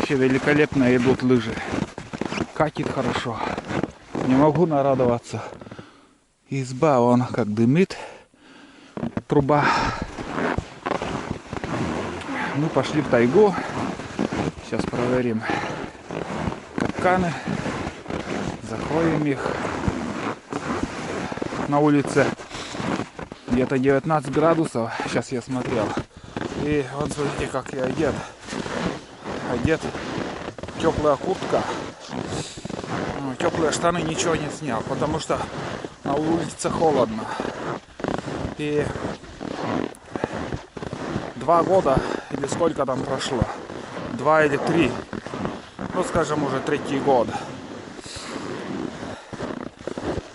Вообще великолепно идут лыжи. Катит хорошо. Не могу нарадоваться. Изба, вон как дымит. Труба. Мы пошли в тайгу. Сейчас проверим капканы. Закроем их. На улице где-то 19 градусов. Сейчас я смотрел. И вот смотрите, как я одет. Одет. Теплая куртка. Теплые штаны, ничего не снял. Потому что на улице холодно. И 2 года или сколько там прошло. 2 или 3. Ну, скажем, уже 3-й год.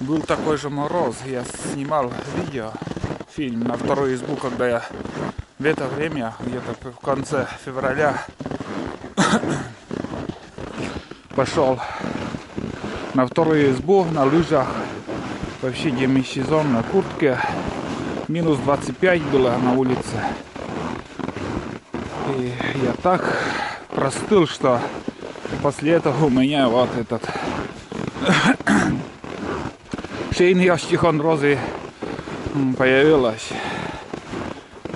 Был такой же мороз. Я снимал видео, фильм на вторую избу, когда я в это время, где-то в конце февраля, пошел на вторую избу на лыжах. Вообще демисезон на куртке. Минус 25 было на улице. И я так простыл, что после этого у меня вот этот шейный остеохондроз появилась.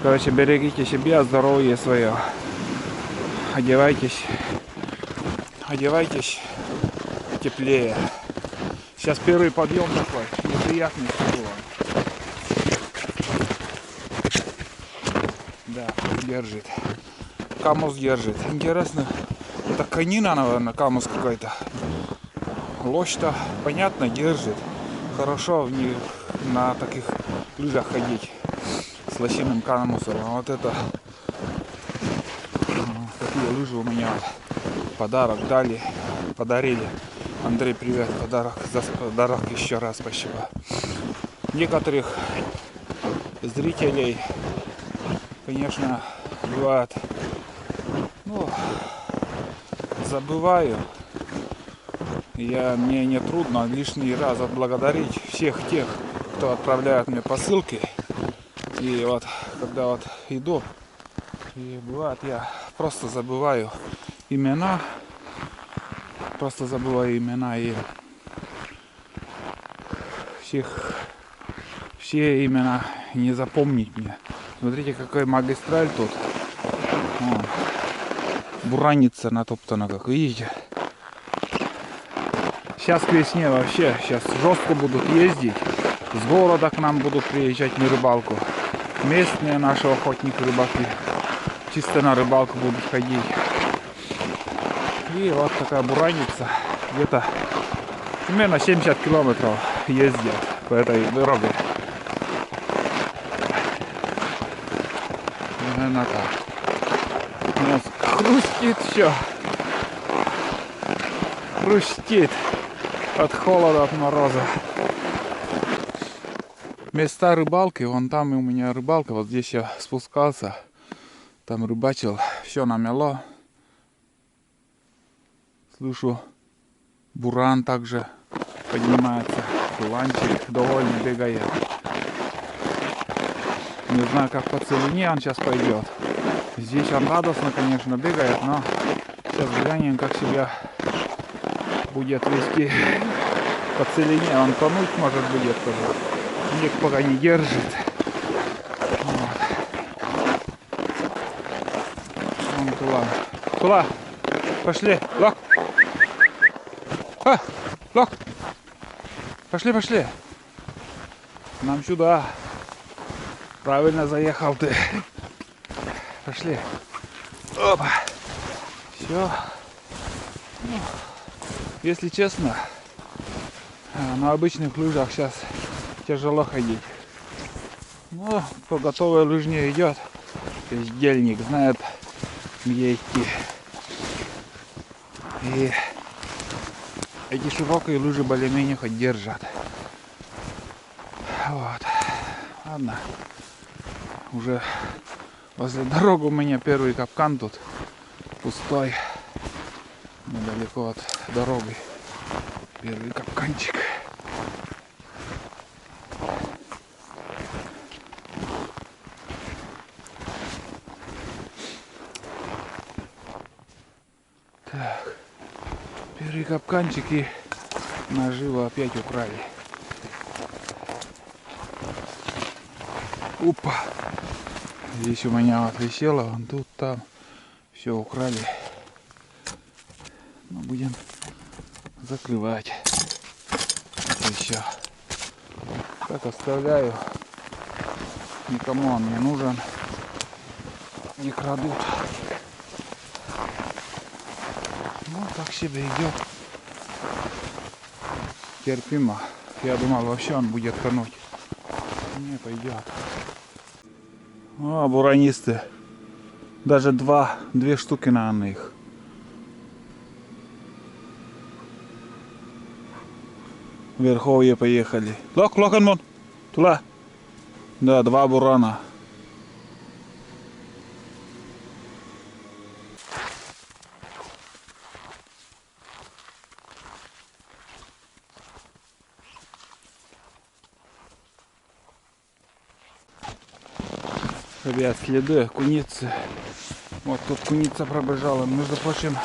Короче, берегите себя, здоровье свое. Одевайтесь теплее. Сейчас первый подъем такой, неприятный было. Да, держит. Камус держит. Интересно, это конина, наверное, камус какой-то. Лошадь-то, понятно, держит. Хорошо в них на таких лыжах ходить с лосиным камусом. А вот это такие лыжи у меня подарок дали, подарили. Андрей, привет, подарок за подарок еще раз, спасибо. Некоторых зрителей, конечно, бывает, ну, забываю. Мне не трудно лишний раз отблагодарить всех тех, кто отправляет мне посылки. И вот, когда вот иду, и бывает, я просто забываю имена. И все имена не запомнить мне. Смотрите, какой магистраль тут. О, бураница натоптана, как видите. Сейчас к весне вообще, сейчас жестко будут ездить. С города к нам будут приезжать на рыбалку. Местные наши охотники-рыбаки чисто на рыбалку будут ходить. И вот такая бураница. Где-то примерно 70 километров ездят по этой дороге. Наверное, так. У нас хрустит все. Хрустит от холода, от мороза. Места рыбалки, вон там у меня рыбалка, вот здесь я спускался, там рыбачил, все намело. Слышу, буран также поднимается, куланчик довольно бегает. Не знаю, как по целине он сейчас пойдет. Здесь он радостно, конечно, бегает, но сейчас глянем, как себя будет вести по целине. Он тонуть может будет тоже. Ник пока не держит. Вот. Вон туда. Туда. Пошли. Лок. Лок. Пошли. Нам сюда. Правильно заехал ты. Пошли. Опа. Все. Если честно, на обычных лыжах сейчас тяжело ходить. Но кто готовый лыжня идет, бездельник, знает, где идти. И эти широкие лыжи более-менее хоть держат. Вот. Ладно. Уже возле дороги у меня первый капкан тут пустой. Недалеко от дороги. Первый капканчик. Так. Первый капканчик и наживо опять украли. Опа! Здесь у меня вот висело, вон тут, там. Все украли. Ну, будем закрывать. И все. Так оставляю. Никому он не нужен. Не крадут. Ну, так себе идет. Терпимо. Я думал, вообще он будет тонуть. Не пойдет. О, буранисты. Даже две штуки на их. Верховье поехали. Локанмон. Тула. Да, 2 бурана. Ребят, следы куницы. Вот тут куница пробежала. Между прочим,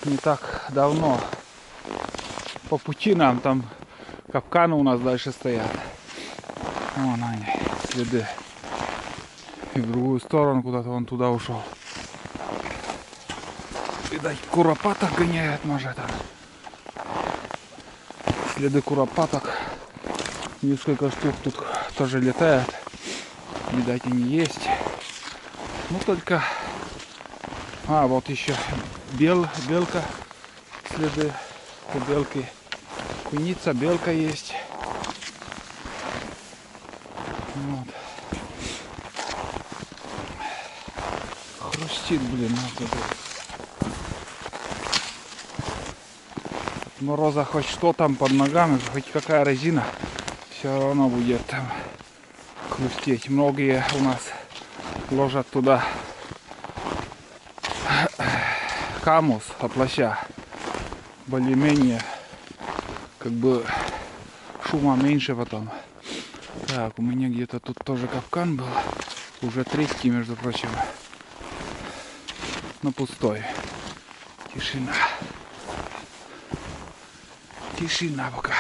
не так давно. По пути нам там капканы у нас дальше стоят. Вон они, следы. И в другую сторону куда-то он туда ушел. Видать, куропаток гоняет, может. Следы куропаток. Несколько штук тут тоже летает. Видать, они есть. Ну только... А, вот еще белка. Следы белки. Куница, белка есть. Вот. Хрустит, блин, вот это. От мороза хоть что там под ногами, хоть какая резина, все равно будет там хрустеть. Многие у нас ложат туда камус, оплаща. Более-менее как бы шума меньше потом. Так, у меня где-то тут тоже капкан был. Уже 3-й, между прочим. Но пустой. Тишина. Тишина пока.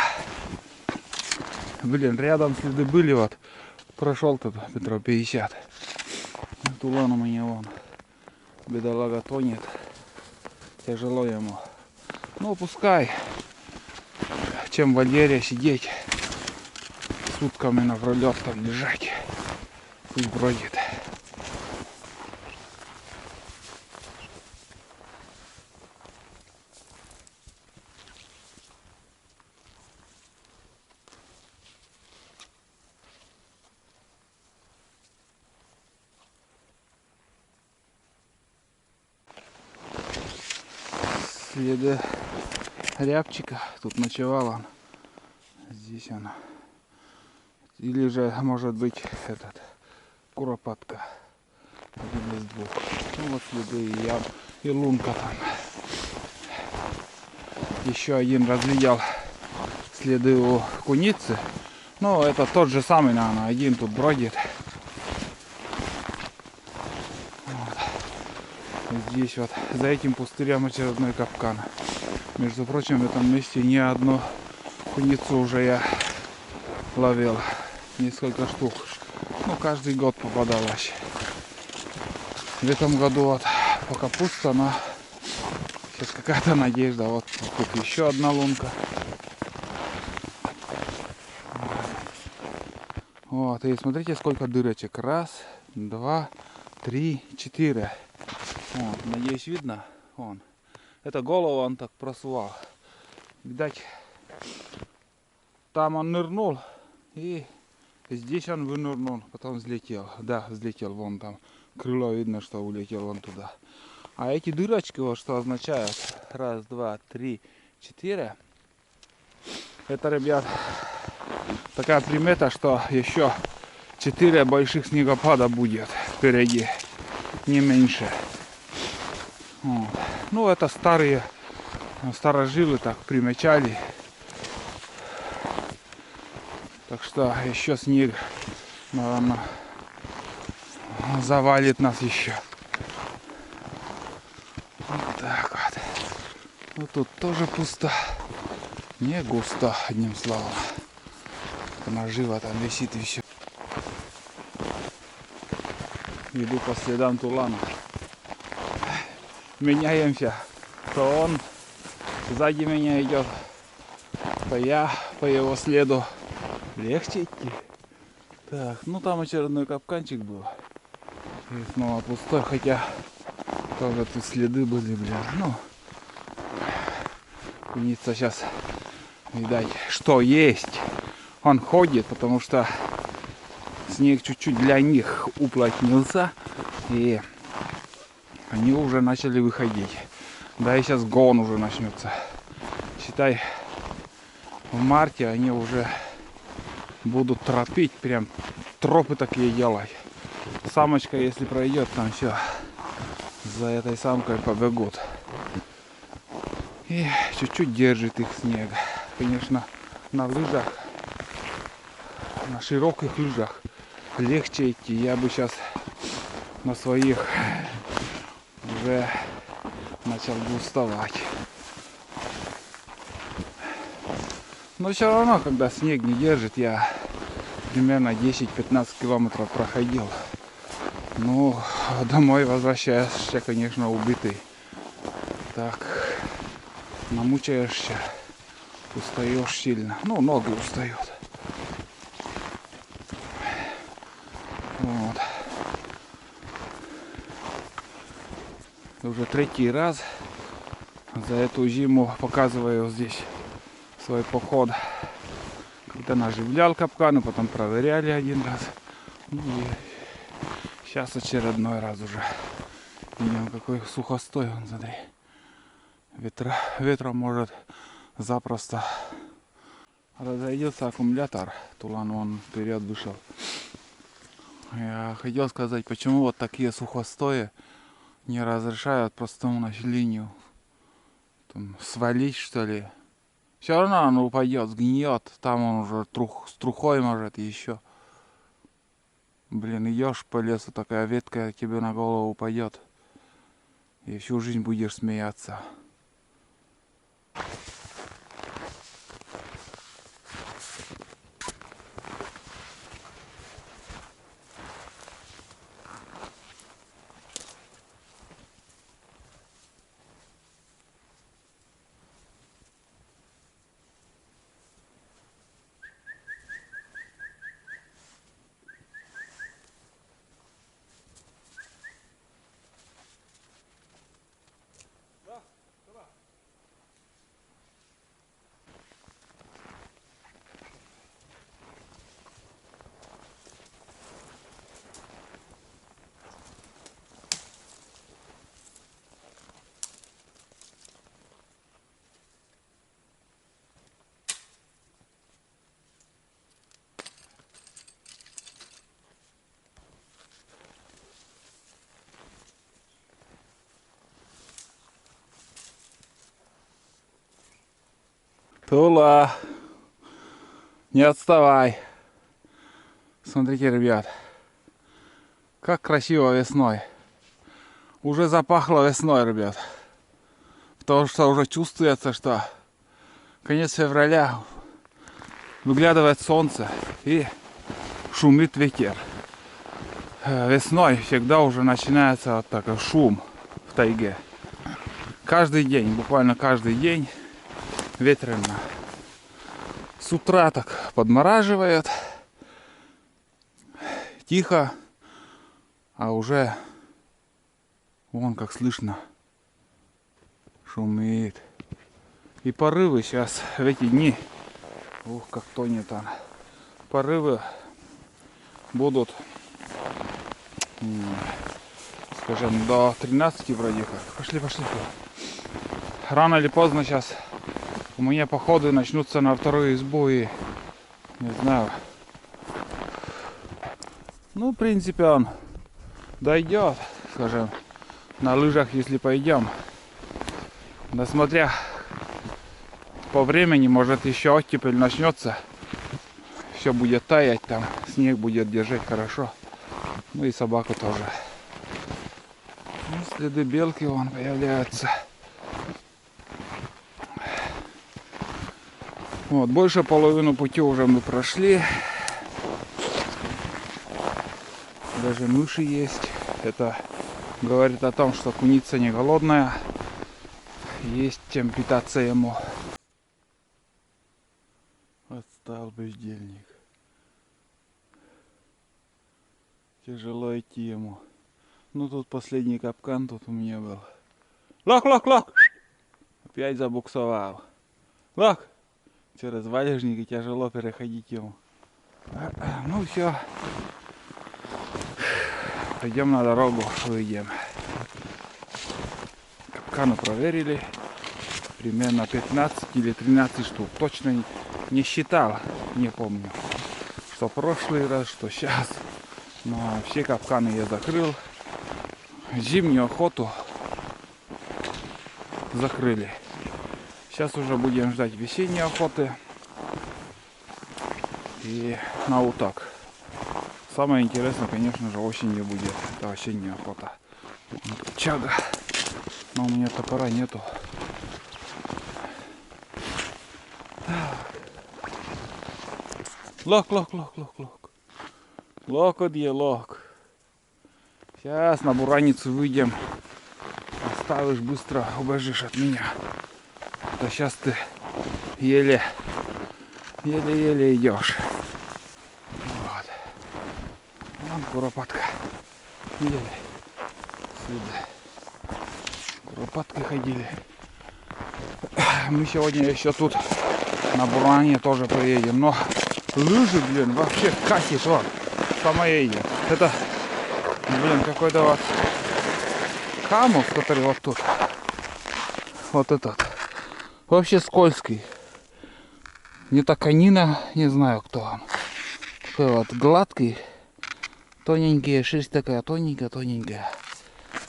Блин, рядом следы были, вот. Прошел тут метров 50. Тулан у меня вон. Бедолага тонет. Тяжело ему. Ну, пускай. Чем в вольере сидеть. Сутками напролет там лежать. Пусть бродит. Следы рябчика. Тут ночевал он. Здесь она. Или же, может быть, этот куропатка. Один из двух. Ну вот следы и лунка там. Еще один разглядел следы у куницы. Ну, это тот же самый, наверное, один тут бродит. Вот. Здесь вот за этим пустырем очередной капкан. Между прочим, в этом месте не одну куницу уже я ловил. Несколько штук. Ну, каждый год попадалось. В этом году вот пока пусто, но сейчас какая-то надежда. Вот тут еще одна лунка. Вот, и смотрите, сколько дырочек. 1, 2, 3, 4. Вот, надеюсь, видно. Вон. Это голову он так просувал. Видать, там он нырнул и здесь он вынырнул, потом взлетел. Да, взлетел вон там. Крыло видно, что улетел вон туда. А эти дырочки, вот что означают. 1, 2, 3, 4. Это, ребят, такая примета, что еще 4 больших снегопада будет впереди. Не меньше. Вот. Ну, это старожилы так примечали. Так что еще снег, наверное, завалит нас еще. Вот так вот. Вот тут тоже пусто. Не густо, одним словом. Наживо там висит и все. Иду по следам тулана. Меняемся. То он сзади меня идет, то я по его следу. Легче идти. Так, ну там очередной капканчик был. И снова пустой, хотя тоже тут следы были, бля. Ну, куница сейчас, видать, что есть. Он ходит, потому что снег чуть-чуть для них уплотнился. И они уже начали выходить. Да и сейчас гон уже начнется. Считай, в марте они уже будут тропить, прям тропы такие делать. Самочка, если пройдет, там все, за этой самкой побегут. И чуть-чуть держит их снег. Конечно, на лыжах, на широких лыжах легче идти. Я бы сейчас на своих уже начал бы уставать. Но все равно, когда снег не держит, я примерно 10-15 километров проходил. Ну, домой возвращаешься, конечно, убитый. Так, намучаешься, устаешь сильно. Ну, ноги устают. Вот. Уже третий раз за эту зиму показываю здесь свой поход. Когда наживлял капканы, потом проверяли один раз. Ну и сейчас очередной раз уже. Видим, какой сухостой он, смотри. Ветром может запросто. Разрядился аккумулятор. Тулан он вперед вышел. Я хотел сказать, почему вот такие сухостои не разрешают простому населению там свалить, что ли. Все равно он упадет, сгниет. Там он уже с трухой может еще. Блин, идешь по лесу, такая ветка тебе на голову упадет. И всю жизнь будешь смеяться. Тула, не отставай. Смотрите, ребят, как красиво весной. Уже запахло весной, ребят. Потому что уже чувствуется, что конец февраля, выглядывает солнце и шумит ветер. Весной всегда уже начинается вот такой шум в тайге. Каждый день, буквально каждый день ветрено. С утра так подмораживает. Тихо. А уже вон как слышно. Шумит. И порывы сейчас в эти дни. Ух, как тонет он. Порывы будут, скажем, до 13 вроде как. Пошли. Рано или поздно сейчас у меня походы начнутся на вторую избу и не знаю. Ну, в принципе, он дойдет, скажем, на лыжах, если пойдем. Да смотря по времени, может еще оттепель начнется. Все будет таять там, снег будет держать хорошо. Ну и собаку тоже. Ну, следы белки вон появляются. Вот, больше половину пути уже мы прошли. Даже мыши есть. Это говорит о том, что куница не голодная. Есть чем питаться ему. Отстал бездельник. Тяжело идти ему. Ну тут последний капкан тут у меня был. Лох, лох, лох! Опять забуксовал. Лох! Через валежник и тяжело переходить ему. Ну все. Пойдем на дорогу, выйдем. Капканы проверили. Примерно 15 или 13 штук. Точно не считал, не помню. Что прошлый раз, что сейчас. Но все капканы я закрыл. Зимнюю охоту закрыли. Сейчас уже будем ждать весенней охоты. И на уток. Самое интересное, конечно же, осенью будет. Это осенняя охота. Чага. Но у меня топора нету. Лок, лок, лок, лок, лок. Лок, где лок. Сейчас на бураницу выйдем. Оставишь, быстро убежишь от меня. А сейчас ты еле идешь. Вот. Вон куропатка. Еле. Сюда. Куропаткой ходили. Мы сегодня еще тут на буране тоже поедем. Но лыжи, блин, вообще катит вот по моей. Это, блин, какой-то вот камус, который вот тут. Вот этот. Вообще скользкий. Не таканина, не знаю кто он. Такой вот гладкий. Тоненький, шерсть такая тоненькая.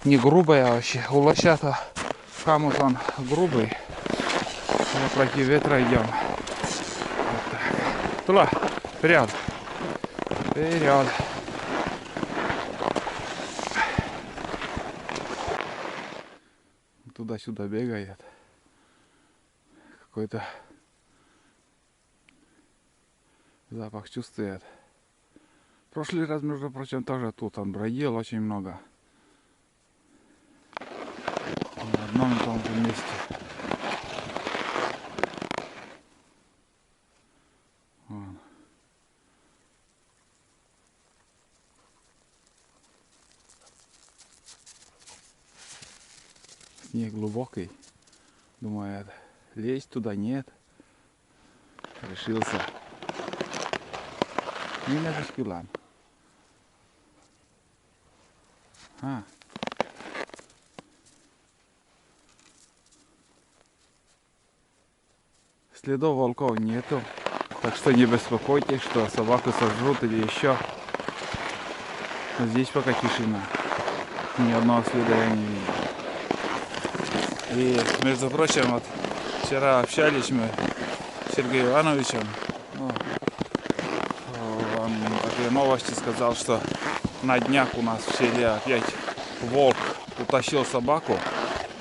Не грубая вообще. У лосята камус он грубый. Мы против ветра идем. Вот так. Туда, вперед. Вперед. Туда-сюда бегает. Какой-то запах чувствует. В прошлый раз, между прочим, тоже тут он бродил очень много. На одном и том же месте. Вон. Снег глубокий. Думает, лезть туда нет. Решился. Не на шпилан. Следов волков нету. Так что не беспокойтесь, что собаку сожрут или еще. Здесь пока тишина. Ни одного следа я не видел. И, между прочим, вот вчера общались мы с Сергеем Ивановичем. Ну, он такие новости сказал, что на днях у нас в селе опять волк утащил собаку.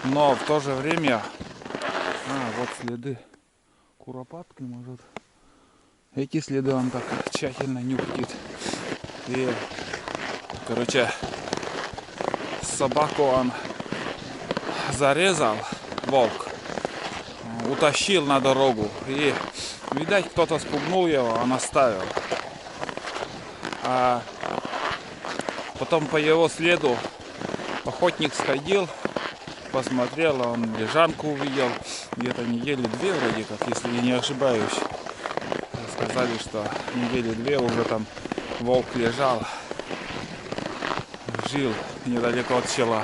Но в то же время... вот следы куропатки, может. Эти следы он так тщательно нюхтит. И, короче, собаку он зарезал, волк, утащил на дорогу. И, видать, кто-то спугнул его, он оставил. А потом по его следу охотник сходил, посмотрел, он лежанку увидел. Где-то недели две вроде как, если я не ошибаюсь. Сказали, что недели две уже там волк лежал, жил недалеко от села.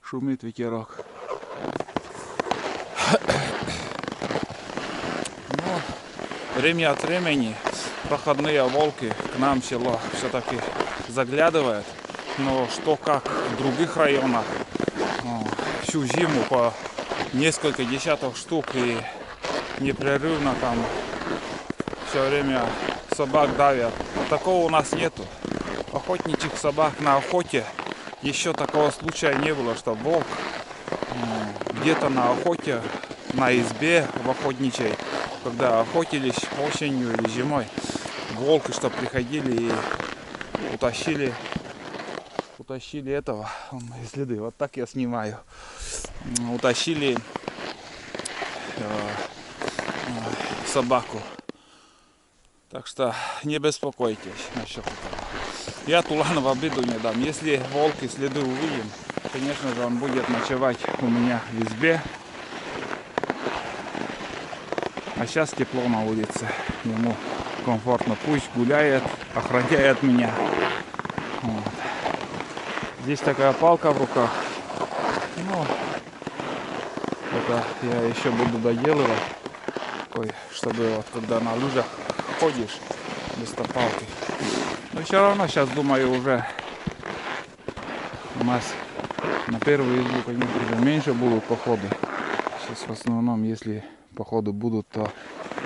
Шумит ветерок. Но время от времени проходные волки к нам в село все-таки заглядывают. Но что как в других районах, всю зиму по несколько десятков штук и непрерывно там все время собак давят. Такого у нас нету. Охотничьих собак на охоте еще такого случая не было, что волк где-то на охоте на избе в охотничьей, когда охотились осенью или зимой, волки, что приходили и утащили этого, мои следы, вот так я снимаю, утащили собаку. Так что не беспокойтесь насчет этого. Я Тулана в обиду не дам. Если волки следы увидим, конечно же он будет ночевать у меня в избе. А сейчас тепло на улице. Ему комфортно. Пусть гуляет, охраняет меня. Вот. Здесь такая палка в руках. Ну, это я еще буду доделывать. Ой, чтобы вот когда на лыжах ходишь вместо палки. Но все равно сейчас думаю уже у нас на первую избу, конечно же, меньше будут походы. Сейчас в основном, если походы будут, то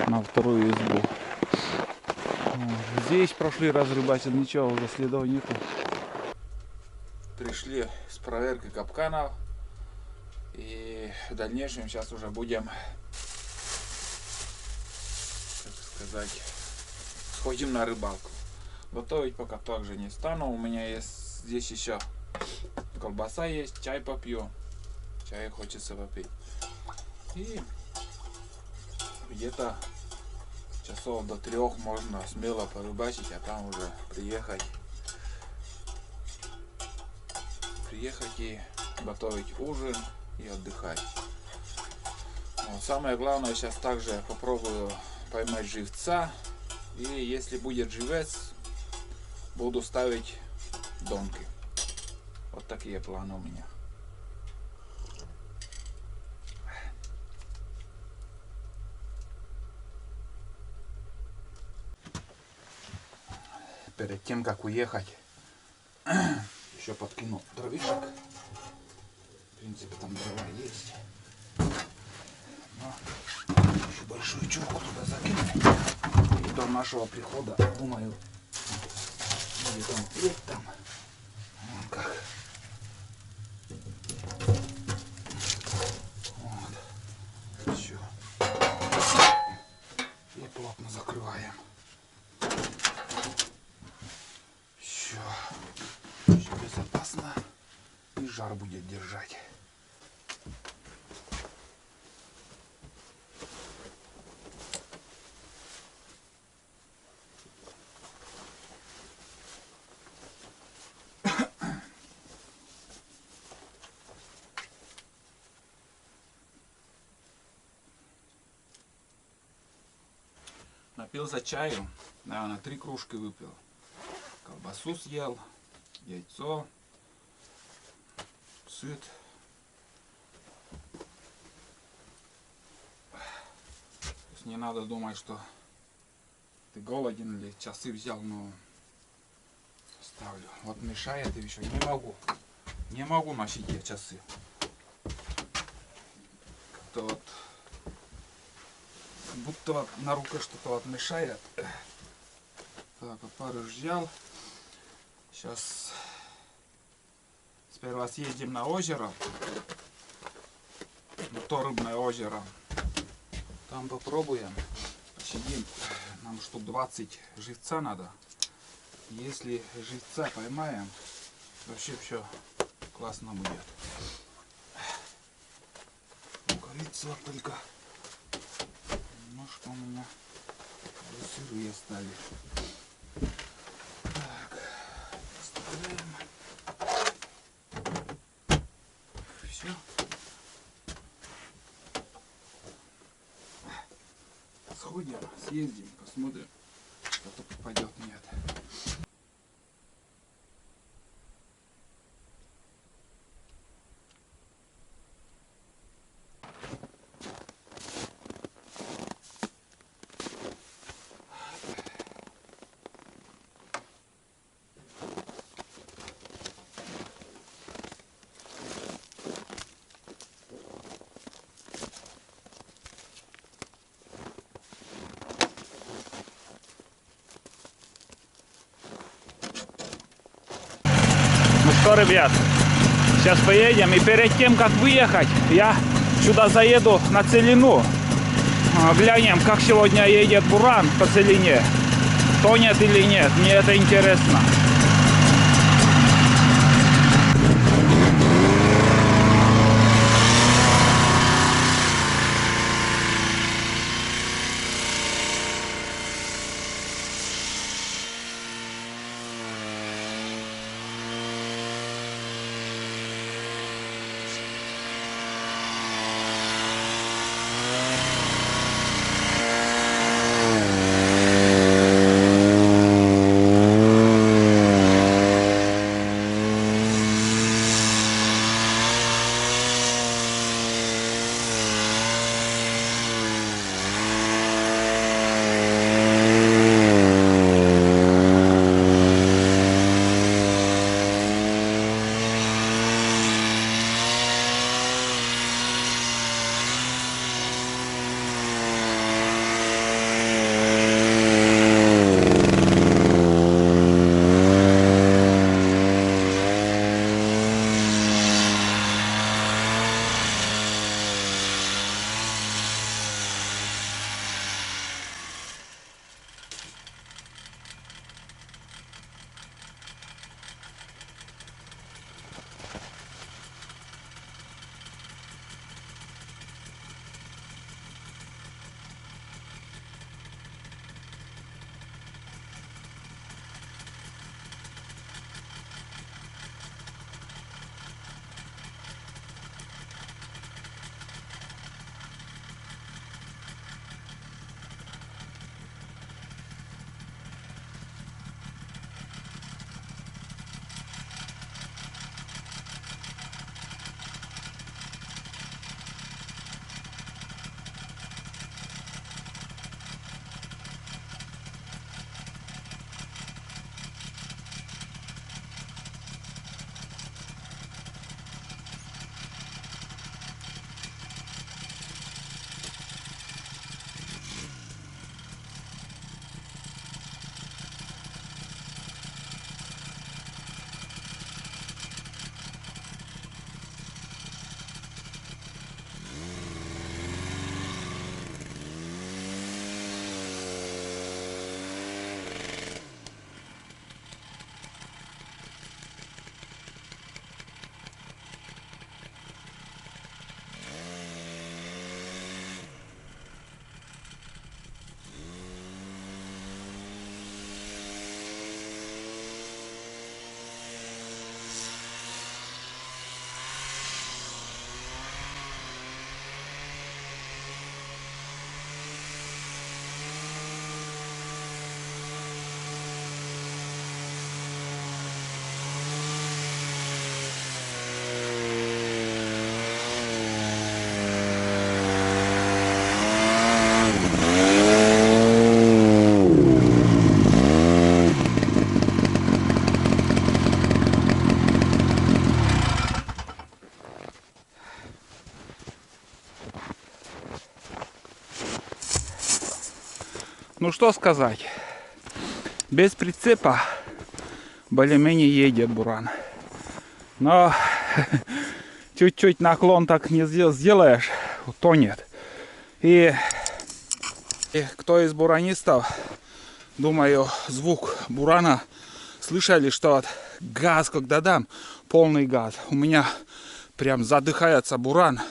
на вторую избу. Здесь прошли раз рыбачить, ничего, уже следов нету. Пришли с проверкой капканов. И в дальнейшем сейчас уже будем, как сказать, сходим на рыбалку. Готовить пока также не стану. У меня есть здесь еще колбаса есть, чай попью. Чай хочется попить. И где-то часов до 3 можно смело порыбачить, а там уже приехать и готовить ужин и отдыхать. Вот. Самое главное, сейчас также попробую поймать живца. И если будет живец, буду ставить донки. Вот такие планы у меня. Перед тем, как уехать, еще подкину дровишек. В принципе, там дрова есть. Но еще большую чурку туда закину. И до нашего прихода, думаю, будет он преть там. Вон как. Вот. Все. И плотно закрываем. Все. Все безопасно. И жар будет держать. Напился чаю, наверное, 3 кружки выпил. Колбасу съел, яйцо, сыт. Не надо думать, что ты голоден или часы взял, но ставлю. Вот мешает и еще не могу носить я часы. Как-то вот будто вот на руке что-то вот мешает. Так, пару взял. Сейчас сперва съездим на озеро. На то рыбное озеро. Там попробуем. Посидим. Нам штук 20 живца надо. Если живца поймаем, вообще все классно будет. Корица только немножко у меня сырые стали. Так, оставляем. Все. Сходим, съездим, посмотрим, что-то попадет, нет. Ну что, ребят, сейчас поедем. И перед тем, как выехать, я сюда заеду на целину. Глянем, как сегодня едет буран по целине. Тонет или нет. Мне это интересно. Ну что сказать, без прицепа более-менее едет буран. Но чуть-чуть наклон так не сделаешь, тонет. И кто из буранистов, думаю, звук бурана слышали, что газ, когда дам, полный газ, у меня прям задыхается буран.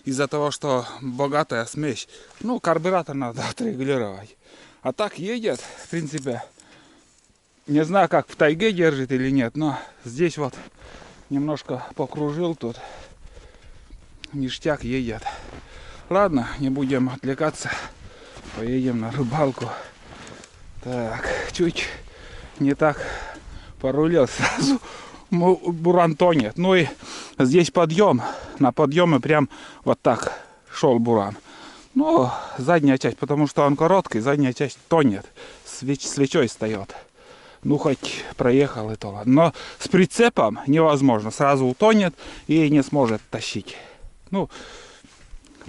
Из-за того, что богатая смесь. Ну, карбюратор надо отрегулировать. А так едет, в принципе. Не знаю, как в тайге держит или нет, но здесь вот немножко покружил тут. Ништяк едет. Ладно, не будем отвлекаться. Поедем на рыбалку. Так, чуть не так порулил сразу. Буран тонет. Ну и здесь подъем. На подъеме прям вот так шел буран. Ну, задняя часть, потому что он короткий, задняя часть тонет. Свечой встает. Ну, хоть проехал и то ладно. Но с прицепом невозможно. Сразу утонет и не сможет тащить. Ну,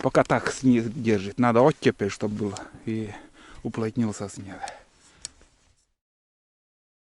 пока так снег держит. Надо оттепель, чтобы было. И уплотнился снег.